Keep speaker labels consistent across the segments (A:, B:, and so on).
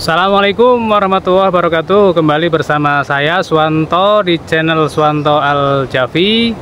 A: Assalamualaikum warahmatullahi wabarakatuh. Kembali bersama saya Suwanto di channel Suwanto Al-Jafi.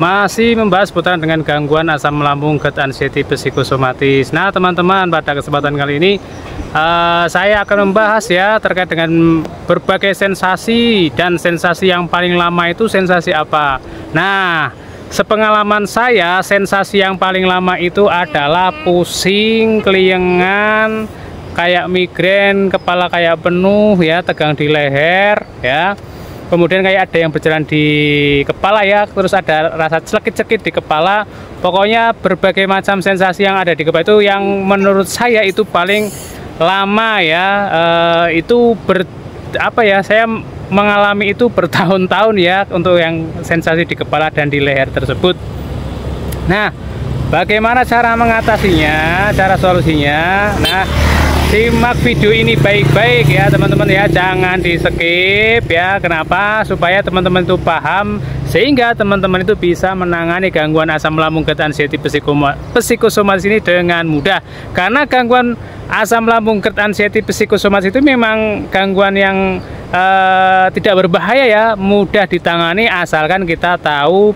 A: Masih membahas putaran dengan gangguan asam lambung, GERD, anxiety, psikosomatis. Nah teman-teman, pada kesempatan kali ini saya akan membahas ya terkait dengan berbagai sensasi, dan sensasi yang paling lama itu sensasi apa. Nah, sepengalaman saya, sensasi yang paling lama itu adalah pusing, keliengan, kayak migrain, kepala kayak penuh ya, tegang di leher ya, kemudian kayak ada yang berjalan di kepala ya, terus ada rasa celekit-cekit di kepala. Pokoknya berbagai macam sensasi yang ada di kepala itu yang menurut saya itu paling lama ya. Saya mengalami itu bertahun-tahun ya untuk yang sensasi di kepala dan di leher tersebut. Nah, bagaimana cara mengatasinya, cara solusinya? Nah, simak video ini baik-baik ya teman-teman ya, jangan di skip ya. Kenapa? Supaya teman-teman itu paham, sehingga teman-teman itu bisa menangani gangguan asam lambung, GERD, anxiety, psikosomatis ini dengan mudah. Karena gangguan asam lambung, GERD, anxiety, psikosomatis itu memang gangguan yang tidak berbahaya ya, mudah ditangani asalkan kita tahu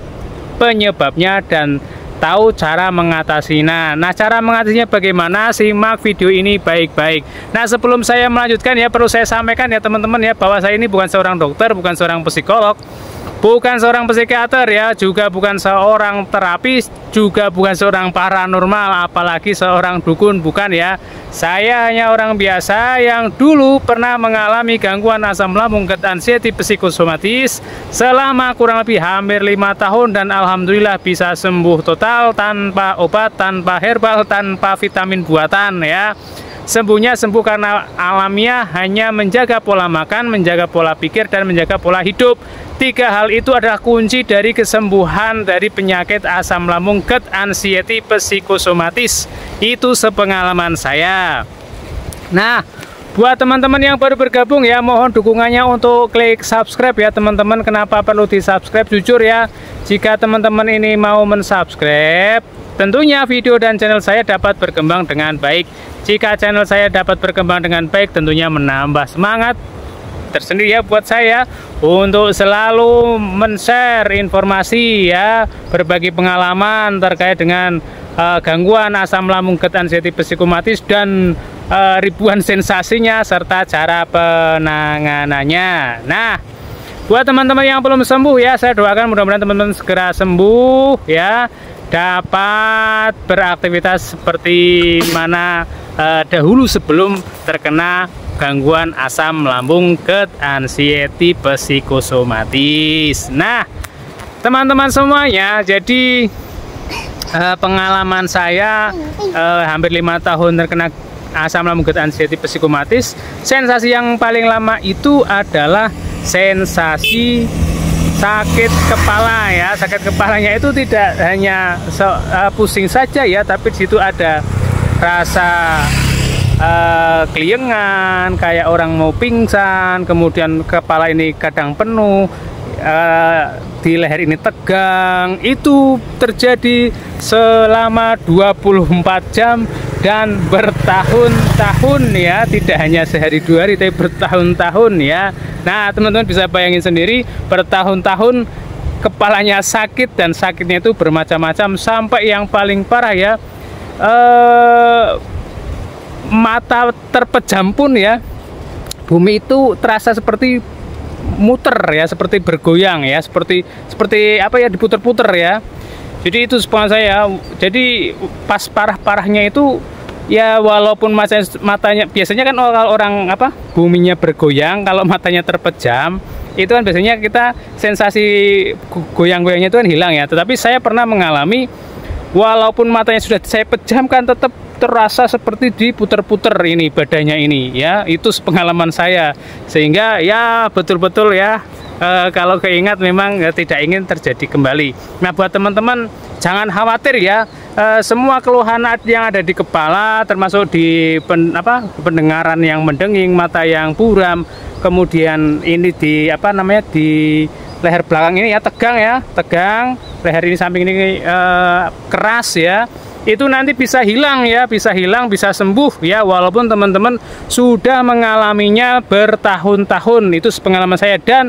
A: penyebabnya dan tahu cara mengatasinya. Nah, cara mengatasinya bagaimana? Simak video ini baik-baik. Nah, sebelum saya melanjutkan ya, perlu saya sampaikan ya teman-teman ya, bahwa saya ini bukan seorang dokter, bukan seorang psikolog, bukan seorang psikiater ya, juga bukan seorang terapis, juga bukan seorang paranormal, apalagi seorang dukun, bukan ya. Saya hanya orang biasa yang dulu pernah mengalami gangguan asam lambung, GERD, anxiety, psikosomatis selama kurang lebih hampir 5 tahun, dan alhamdulillah bisa sembuh total tanpa obat, tanpa herbal, tanpa vitamin buatan ya. Sembuhnya sembuh karena alamiah, hanya menjaga pola makan, menjaga pola pikir, dan menjaga pola hidup. 3 hal itu adalah kunci dari kesembuhan dari penyakit asam lambung, GERD, anxiety, psikosomatis. Itu sepengalaman saya. Nah, buat teman-teman yang baru bergabung ya, mohon dukungannya untuk klik subscribe ya teman-teman. Kenapa perlu di subscribe? Jujur ya, jika teman-teman ini mau mensubscribe, tentunya video dan channel saya dapat berkembang dengan baik. Jika channel saya dapat berkembang dengan baik, tentunya menambah semangat tersendiri ya buat saya untuk selalu men-share informasi ya, berbagi pengalaman terkait dengan gangguan asam lambung, GERD, anxiety, psikosomatis, dan ribuan sensasinya serta cara penanganannya. Nah, buat teman-teman yang belum sembuh ya, saya doakan mudah-mudahan teman-teman segera sembuh ya, dapat beraktivitas seperti mana dahulu sebelum terkena gangguan asam lambung, GERD, anxiety, psikosomatis. Nah, teman-teman semuanya, jadi pengalaman saya hampir 5 tahun terkena asam lambung, GERD, anxiety, psikosomatis. Sensasi yang paling lama itu adalah sensasi sakit kepala ya. Sakit kepalanya itu tidak hanya pusing saja ya, tapi di situ ada rasa keliengan, kayak orang mau pingsan, kemudian kepala ini kadang penuh, di leher ini tegang. Itu terjadi selama 24 jam dan bertahun-tahun ya, tidak hanya sehari 2 hari tapi bertahun-tahun ya. Nah, teman-teman bisa bayangin sendiri, bertahun-tahun kepalanya sakit, dan sakitnya itu bermacam-macam sampai yang paling parah ya, mata terpejam pun ya, bumi itu terasa seperti muter ya, seperti bergoyang ya, seperti apa ya, diputer-puter ya. Jadi itu sepengalaman saya. Jadi pas parah-parahnya itu ya, walaupun matanya biasanya kan orang apa, buminya bergoyang, kalau matanya terpejam itu kan biasanya kita sensasi goyang-goyangnya itu kan hilang ya. Tetapi saya pernah mengalami, walaupun matanya sudah saya pejamkan, tetap terasa seperti diputer-puter ini badannya ini ya. Itu pengalaman saya, sehingga ya betul-betul ya, kalau keingat memang tidak ingin terjadi kembali. Nah, buat teman-teman jangan khawatir ya, semua keluhan yang ada di kepala, termasuk di pendengaran yang mendenging, mata yang buram, kemudian ini di di leher belakang ini ya, tegang, leher ini samping ini keras ya. itu nanti bisa hilang ya, bisa hilang, bisa sembuh ya, walaupun teman-teman sudah mengalaminya bertahun-tahun. Itu pengalaman saya. Dan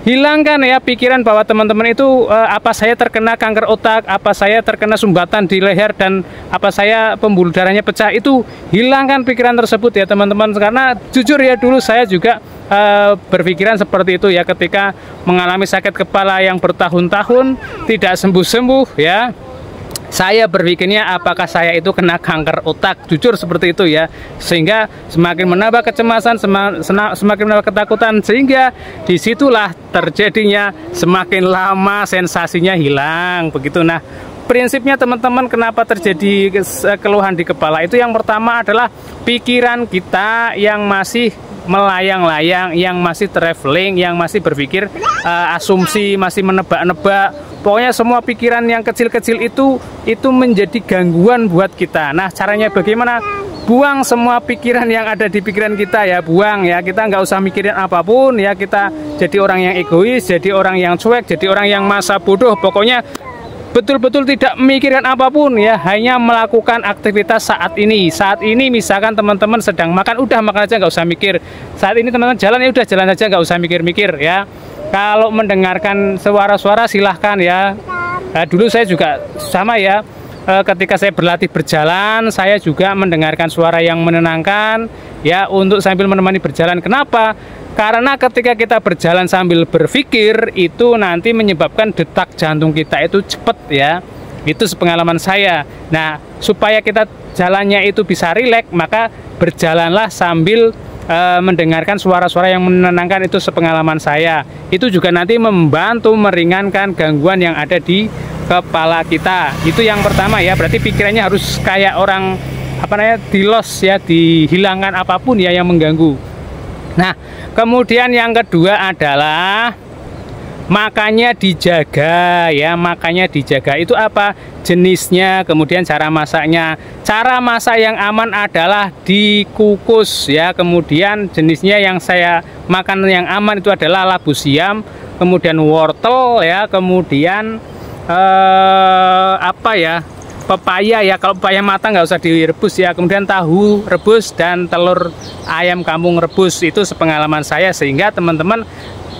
A: hilangkan ya pikiran bahwa teman-teman itu apa saya terkena kanker otak, apa saya terkena sumbatan di leher, dan apa saya pembuluh darahnya pecah. Itu hilangkan pikiran tersebut ya teman-teman, karena jujur ya dulu saya juga berpikiran seperti itu ya, ketika mengalami sakit kepala yang bertahun-tahun tidak sembuh-sembuh ya. Saya berpikirnya apakah saya itu kena kanker otak, jujur seperti itu ya, sehingga semakin menambah kecemasan, semakin menambah ketakutan, sehingga disitulah terjadinya semakin lama sensasinya hilang begitu. Nah, prinsipnya teman-teman kenapa terjadi keluhan di kepala itu, yang pertama adalah pikiran kita yang masih melayang-layang, yang masih traveling, yang masih berpikir asumsi, masih menebak-nebak. Pokoknya semua pikiran yang kecil-kecil itu menjadi gangguan buat kita. Nah, caranya bagaimana? Buang semua pikiran yang ada di pikiran kita ya, buang ya. Kita nggak usah mikirin apapun ya. Kita jadi orang yang egois, jadi orang yang cuek, jadi orang yang masa bodoh. Pokoknya betul-betul tidak memikirkan apapun ya, hanya melakukan aktivitas saat ini. Saat ini misalkan teman-teman sedang makan, udah makan aja, nggak usah mikir. Saat ini teman-teman jalan, ya udah jalan aja, nggak usah mikir-mikir ya. Kalau mendengarkan suara-suara silahkan ya. Dulu saya juga sama ya, ketika saya berlatih berjalan, saya juga mendengarkan suara yang menenangkan ya, untuk sambil menemani berjalan. Kenapa? Karena ketika kita berjalan sambil berpikir, itu nanti menyebabkan detak jantung kita itu cepat ya. Itu sepengalaman saya. Nah, supaya kita jalannya itu bisa rileks, maka berjalanlah sambil mendengarkan suara-suara yang menenangkan. Itu sepengalaman saya. Itu juga nanti membantu meringankan gangguan yang ada di kepala kita. Itu yang pertama ya. Berarti pikirannya harus kayak orang dilos ya, dihilangkan apapun ya yang mengganggu. Nah, kemudian yang kedua adalah makannya dijaga ya, makannya dijaga. Itu apa? Jenisnya, kemudian cara masaknya. Cara masak yang aman adalah dikukus ya. Kemudian jenisnya yang saya makan yang aman itu adalah labu siam, kemudian wortel ya, kemudian pepaya ya. Kalau pepaya matang nggak usah direbus ya. Kemudian tahu rebus dan telur ayam kampung rebus. Itu sepengalaman saya. Sehingga teman-teman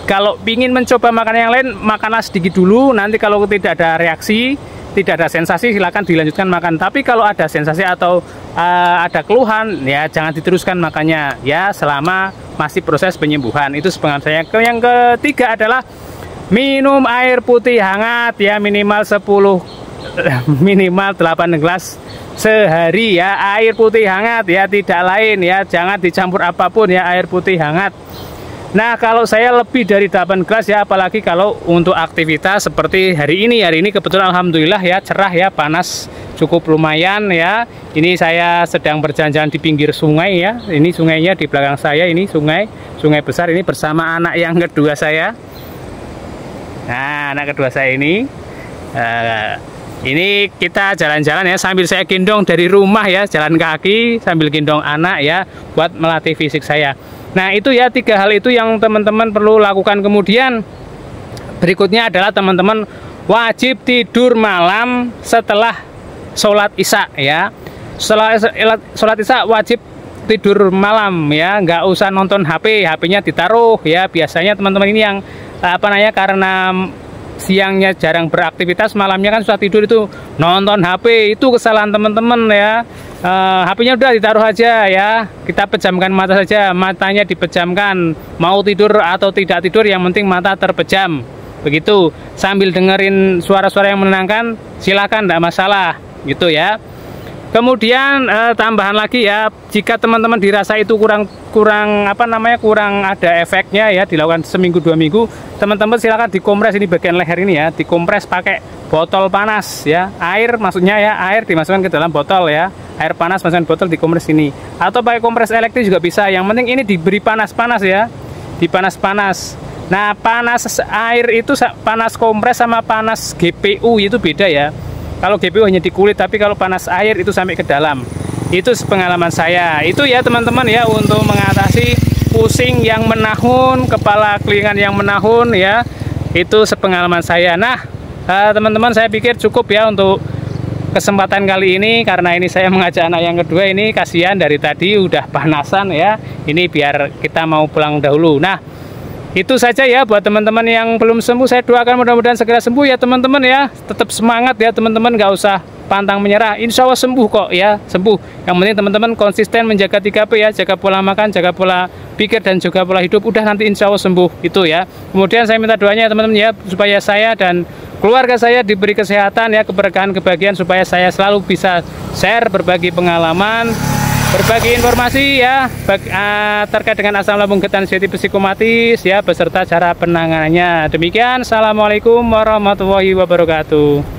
A: kalau ingin mencoba makanan yang lain, makanlah sedikit dulu. Nanti kalau tidak ada reaksi, tidak ada sensasi, silakan dilanjutkan makan. Tapi kalau ada sensasi atau ada keluhan, ya jangan diteruskan makannya ya, selama masih proses penyembuhan. Itu sepengalaman saya. Yang ketiga adalah minum air putih hangat ya, minimal 8 gelas sehari ya, air putih hangat ya, tidak lain ya, jangan dicampur apapun ya, air putih hangat. Nah, kalau saya lebih dari 8 gelas ya, apalagi kalau untuk aktivitas seperti hari ini. Hari ini kebetulan alhamdulillah ya, cerah ya, panas cukup lumayan ya. Ini saya sedang berjalan-jalan di pinggir sungai ya. Ini sungainya di belakang saya, ini sungai besar ini, bersama anak yang kedua saya. Nah, anak kedua saya ini kita jalan-jalan ya, sambil saya gendong dari rumah ya, jalan kaki sambil gendong anak ya, buat melatih fisik saya. Nah, itu ya 3 hal itu yang teman-teman perlu lakukan. Kemudian berikutnya adalah teman-teman wajib tidur malam setelah sholat isya ya. Setelah sholat isya wajib tidur malam ya, nggak usah nonton HP-nya ditaruh ya. Biasanya teman-teman ini yang karena siangnya jarang beraktivitas, malamnya kan susah tidur, itu nonton HP. Itu kesalahan teman-teman ya. HP-nya udah ditaruh aja ya, kita pejamkan mata saja, matanya dipejamkan, mau tidur atau tidak tidur yang penting mata terpejam begitu, sambil dengerin suara-suara yang menenangkan, silakan, tidak masalah gitu ya. Kemudian tambahan lagi ya, jika teman-teman dirasa itu kurang ada efeknya ya, dilakukan seminggu 2 minggu, teman-teman silakan dikompres ini bagian leher ini ya, dikompres pakai botol panas ya, air maksudnya ya, air dimasukkan ke dalam botol ya, air panas masukkan botol, dikompres ini, atau pakai kompres elektrik juga bisa. Yang penting ini diberi panas-panas ya, dipanas-panas. Nah, panas air itu, panas kompres sama panas GPU itu beda ya. Kalau GPU hanya di kulit, tapi kalau panas air itu sampai ke dalam. Itu pengalaman saya. Itu ya teman-teman ya, untuk mengatasi pusing yang menahun, kepala kelingan yang menahun ya. Itu sepengalaman saya. Nah, teman-teman, saya pikir cukup ya untuk kesempatan kali ini, karena ini saya mengajak anak yang kedua ini, kasihan dari tadi udah panasan ya, ini biar kita mau pulang dahulu. Nah, itu saja ya buat teman-teman yang belum sembuh, saya doakan mudah-mudahan segera sembuh ya teman-teman ya. Tetap semangat ya teman-teman, nggak usah pantang menyerah, insya Allah sembuh kok ya, sembuh. Yang penting teman-teman konsisten menjaga 3P ya, jaga pola makan, jaga pola pikir, dan juga pola hidup, udah nanti insya Allah sembuh itu ya. Kemudian saya minta doanya teman-teman ya, supaya saya dan keluarga saya diberi kesehatan ya, keberkahan, kebahagiaan, supaya saya selalu bisa share, berbagi pengalaman, berbagi informasi ya terkait dengan asam lambung ketan sensitif psikomatis ya, beserta cara penanganannya. Demikian, assalamualaikum warahmatullahi wabarakatuh.